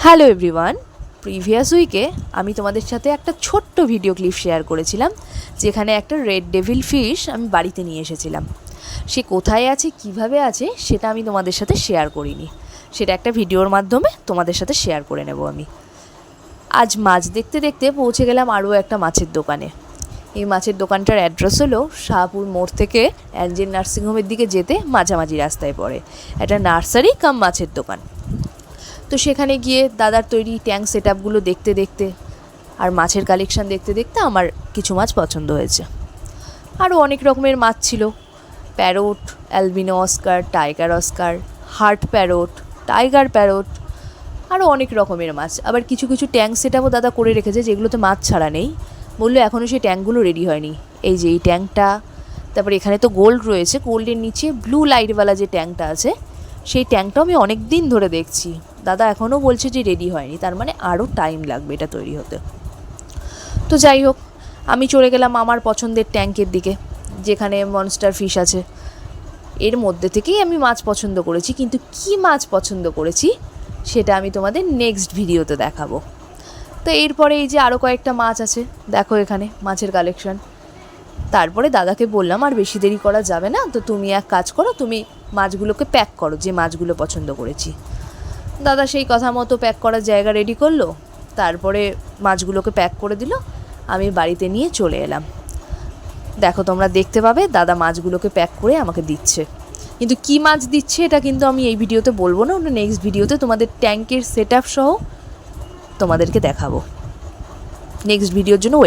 Hello everyone, previous উইকে আমি তোমাদের সাথে একটা ছোট্ট ভিডিও ক্লিপ শেয়ার করেছিলাম, যেখানে একটা রেড ডেভিল ফিশ আমি বাড়িতে নিয়ে এসেছিলাম। সে কোথায় আছে, কিভাবে আছে, সেটা আমি তোমাদের সাথে শেয়ার করিনি। সেটা একটা ভিডিওর মাধ্যমে তোমাদের সাথে শেয়ার করে নেব আমি। আজ মাছ দেখতে দেখতে পৌঁছে গেলাম আরও একটা মাছের দোকানে। এই মাছের দোকানটার অ্যাড্রেস হলো শাহপুর মোড় থেকে অ্যাঞ্জেল নার্সিংহোমের দিকে যেতে মাঝামাঝি রাস্তায় পড়ে একটা নার্সারি কাম মাছের দোকান। তো সেখানে গিয়ে দাদার তৈরি ট্যাঙ্ক সেট আপগুলো দেখতে দেখতে আর মাছের কালেকশান দেখতে দেখতে আমার কিছু মাছ পছন্দ হয়েছে। আরও অনেক রকমের মাছ ছিল, parrot, albino Oscar, tiger Oscar, heart parrot, tiger parrot, আরও অনেক রকমের মাছ। আবার কিছু কিছু ট্যাঙ্ক সেট আপও দাদা করে রেখেছে যেগুলোতে মাছ ছাড়া নেই। বললো এখনও সেই ট্যাঙ্কগুলো রেডি হয়নি। এই যে এই ট্যাঙ্কটা, তারপরে এখানে তো গোল্ড রয়েছে, গোল্ডের নিচে ব্লু লাইটওয়ালা যে ট্যাঙ্কটা আছে, সেই ট্যাঙ্কটাও আমি অনেক দিন ধরে দেখছি। দাদা এখনও বলছে যে রেডি হয়নি, তার মানে আরও টাইম লাগবে এটা তৈরি হতে। তো যাই হোক, আমি চলে গেলাম আমার পছন্দের ট্যাঙ্কের দিকে, যেখানে মনস্টার ফিশ আছে। এর মধ্যে থেকেই আমি মাছ পছন্দ করেছি, কিন্তু কী মাছ পছন্দ করেছি সেটা আমি তোমাদের নেক্সট ভিডিওতে দেখাবো। তো এরপরে এই যে আরও কয়েকটা মাছ আছে, দেখো এখানে মাছের কালেকশান। তারপরে দাদাকে বললাম আর বেশি দেরি করা যাবে না, তো তুমি এক কাজ করো, তুমি মাছগুলোকে প্যাক করো, যে মাছগুলো পছন্দ করেছি। দাদা সেই কথা মতো প্যাক করার জায়গা রেডি করলো, তারপরে মাছগুলোকে প্যাক করে দিল। আমি বাড়িতে নিয়ে চলে এলাম। দেখো তোমরা দেখতে পাবে দাদা মাছগুলোকে প্যাক করে আমাকে দিচ্ছে, কিন্তু কী মাছ দিচ্ছে এটা কিন্তু আমি এই ভিডিওতে বলবো না, ওটা নেক্সট ভিডিওতে তোমাদের ট্যাঙ্কের সেট আপ সহ তোমাদেরকে দেখাবো। নেক্সট ভিডিওর জন্য